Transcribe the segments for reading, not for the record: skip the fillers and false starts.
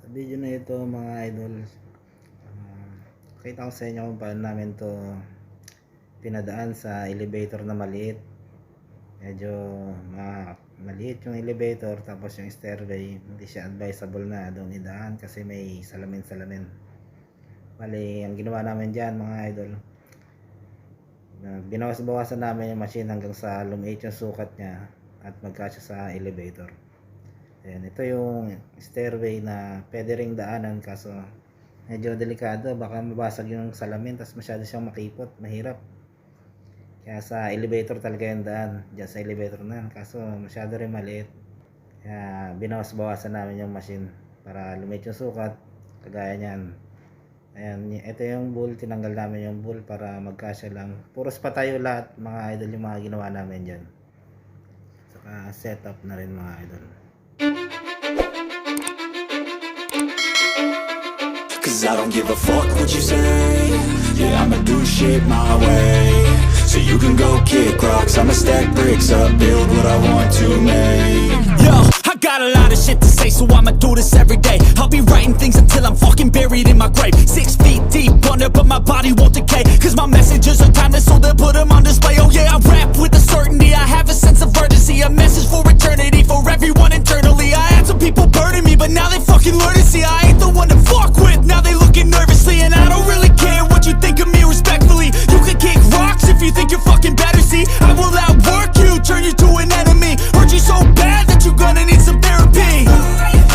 Sa video na ito mga idol, pakita ko sa inyo kung paano namin to pinadaan sa elevator na maliit. Medyo maliit yung elevator, tapos yung stairway hindi siya advisable na doon idaan kasi may salamin. Bali, ang ginawa namin dyan mga idol, binawas-bawasan namin yung machine hanggang sa lumiit yung sukat niya at magkasya sa elevator. Ayan, ito yung stairway na pwede ring daanan, kaso medyo delikado, baka mabasag yung salamin tapos masyado siyang makipot, mahirap. Kaya sa elevator talaga yung daan, dyan sa elevator na yan, kaso masyado rin maliit. Kaya binawas-bawasan namin yung machine para lumiit yung sukat, kagaya nyan. Ayan, ito yung bull, tinanggal namin yung bull para magkasya lang. Puros patayo lahat mga idol yung mga ginawa namin dyan. Saka setup na rin mga idol. Cause I don't give a fuck what you say. Yeah, I'ma do shit my way. So you can go kick rocks, I'ma stack bricks up, build what I want to make. Yo, I got a lot of shit to say, so I'ma do this every day. I'll be writing things until I'm fucking buried in my grave. 6 feet deep under, but my body won't decay. Cause my messages are timeless, so they'll put them on display. Oh yeah, I rap with a certainty, I have a sense of urgency. A message for eternity, for everyone internally. I had some people burning me, but now they fucking learn to see I ain't the one to fuck with. Now they looking nervously, and I don't really care what you think of me respectfully. You can kick rocks if you think you're fucking better, see I will outwork you, turn you to an enemy. Hurt you so bad that you're gonna need some therapy.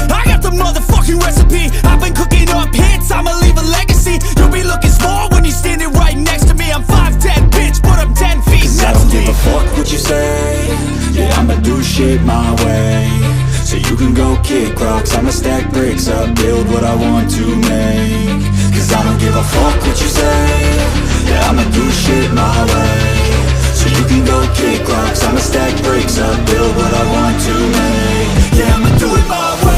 I got the motherfucking recipe, I've been cooking up hits, I'ma leave a legacy. You'll be looking small when you're standing right next to me. I'm 5'10", bitch, but I'm 10 feet mentally. I don't give a fuck what you say. Yeah, I'ma do shit my way. So you can go kick rocks, I'ma stack bricks up, build what I want to make. Cause I don't give a fuck what you say. Yeah, I'ma do shit my way. So you can go kick rocks, I'ma stack bricks up, build what I want to make. Yeah, I'ma do it my way.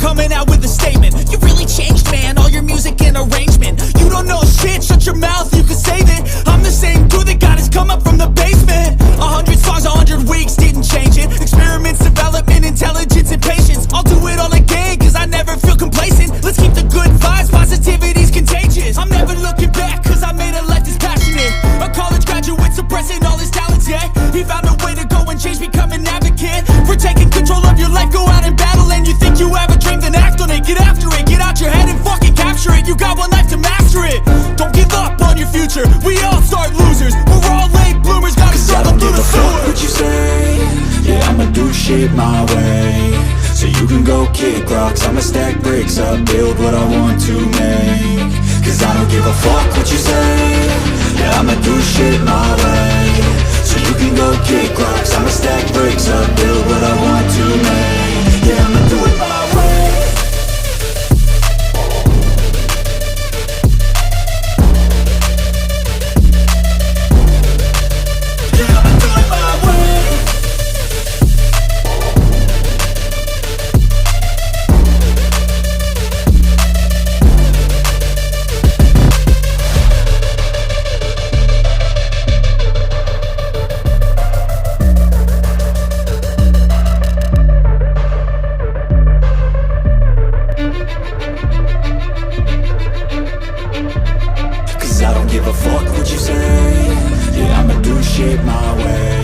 Coming out with a statement. You really changed, man, all your music and arrangement. You don't know shit, shut your mouth, you can save it. I'm the same dude that got his come up from the basement. 100 songs, 100 weeks, didn't change it. Experiments, development, intelligence, and patience. I'll do it all again, cause I never feel complacent. Let's keep the good vibes, positivity's contagious. I'm never looking back, cause I made a life that's passionate. A college graduate suppressing all his talents, yeah. He found a way to go and change, become an advocate. For taking control of your life, go out and battle. And you think you have a dream, then act on it. Get after it, get out your head and fucking capture it. You got one life to master it. Don't give up on your future, we all start losers. We're all late bloomers, gotta struggle through the sewer. I don't give a fuck what you say. Yeah, I'ma do shit my way. So you can go kick rocks, I'ma stack bricks up, build what I want to make. Cause I don't give a fuck what you say. Yeah, I'ma do shit my way. So you can go kick rocks, I'ma stack bricks up, build what I want to make. Yeah, I'ma do it my way. Yeah, I'ma do it my way. Cause I don't give a fuck what you say. Yeah, I'ma do shit my way.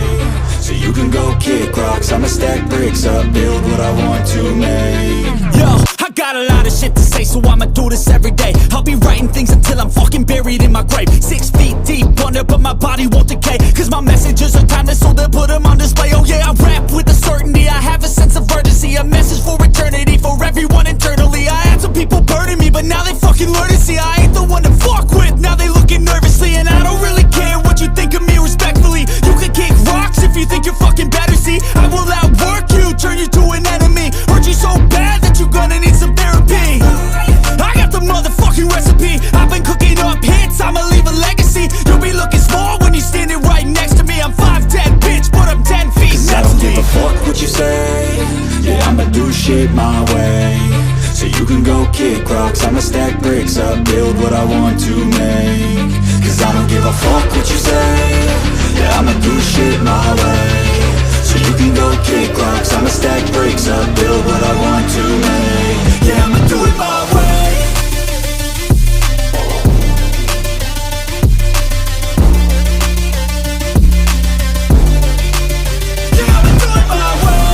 So you can go kick rocks, I'ma stack bricks up, build what I want to make. Yo, I got a lot of shit to say, so I'ma do this every day. I'll be writing things until I'm fucking buried in my grave. 6 feet deep under, but my body won't decay. Cause my messages are timeless, so they'll put them on display. Oh yeah, I rap with a certainty, I have a sense of urgency. A message for eternity, for everyone internally. I had some people burning me, but now they fucking learn to see I ain't the one to fuck with. Now they looking nervously, and I don't really care what you think of me respectfully. You can kick rocks if you think you're fucking better, see I will outwork you, turn you to an enemy. Hurt you so bad that you're gonna need some therapy. I got the motherfucking recipe, I've been cooking up hits, I'ma leave a legacy. You'll be looking small when you're standing right next to me. I'm 5'10", bitch, but I'm 10 feet. 'Cause I don't give a fuck what you say. Yeah, I'ma do shit my way. So you can go kick rocks, I'ma stack bricks up, build what I want to make. 'Cause I don't give a fuck what you say. Yeah, I'ma do shit my way. So you can go kick rocks, I'ma stack bricks up, build what I want to make. Yeah, I'ma do it my way. Yeah, I'ma do it my way.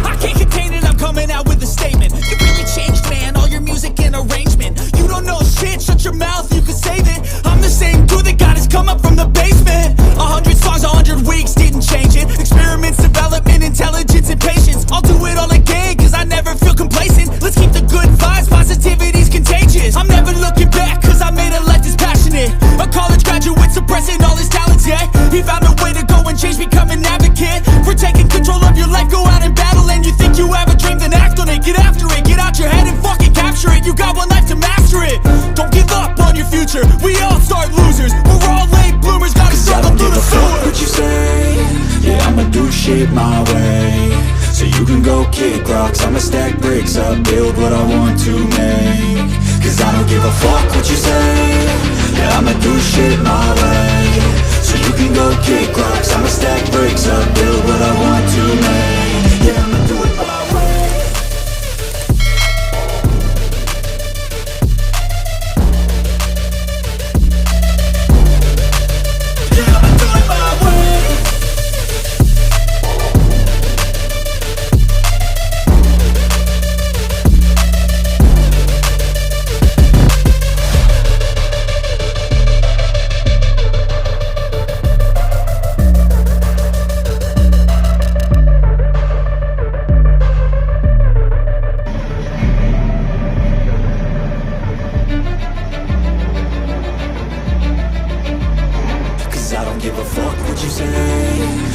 I can't contain it, I'm coming out with a statement. You really changed, man, all your music and arrangement. You don't know shit, shut your mouth, you can save it. I'm the same dude that got his come up from the basement. 100 songs, 100 weeks, didn't change it. Experiments, development, intelligence, and patience. I'll do it all again, cause I never feel complacent. Let's keep the good vibes, positivity's contagious. I'm never looking back, cause I made a life that's passionate. A college graduate suppressing all his talents, yeah. He found a way to go and change, become an advocate. For taking control of your life, go out and battle. And you think you have a dream, then act on it. Get after it, get out your head and fucking capture it. You got one life to master it. Don't give up on your future, we all start losers. We're all late bloomers, gotta struggle through the sewer. What you say, yeah, I'ma do shit my way. So you can go kick rocks, I'ma stack bricks up, build what I want to make. 'Cause I don't give a fuck what you say. Yeah, I'ma do shit my way. So you can go kick rocks, I'ma stack bricks up, build what I want to make. Yeah, I'ma do it my way. Yeah, I'ma do it my way. I don't give a fuck what you say.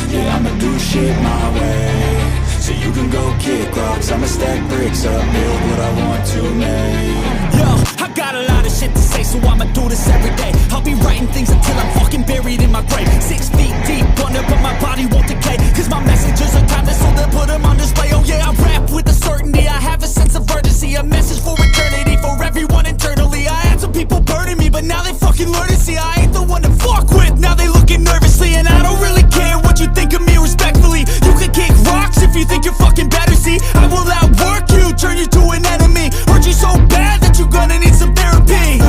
Yeah, I'ma do shit my way. So you can go kick rocks, I'ma stack bricks up, build what I want to make. Yo, I got a lot of shit to say, so I'ma do this every day. I'll be writing things until I'm fucking buried in my grave. 6 feet deep under, but my body won't decay. 'Cause my messages are timeless, so they'll put them on display. Oh yeah, I rap with a certainty, I have a sense of urgency. A message for eternity, for everyone internally. I had some people burning me, but now they fucking learn to see I ain't the one to fuck with. Now they looking nervously, and I don't really care what you think of me respectfully. You can kick rocks if you think you're fucking better, see. I will outwork you, turn you to an enemy. Hurt you so bad that you're gonna need some therapy.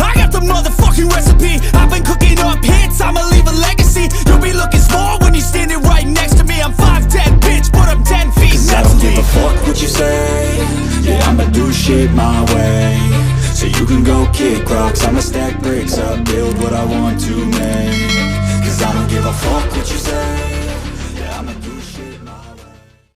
I got the motherfucking recipe. I've been cooking up hits, I'ma leave a legacy. You'll be looking small when you're standing right next to me. I'm 5'10", bitch, but I'm 10 feet. 'Cause I don't give a fuck what you say. Yeah, I'ma do shit my way. So you can go kick rocks, I'ma stack bricks up, build what I want to make. 'Cause I don't give a fuck what you say.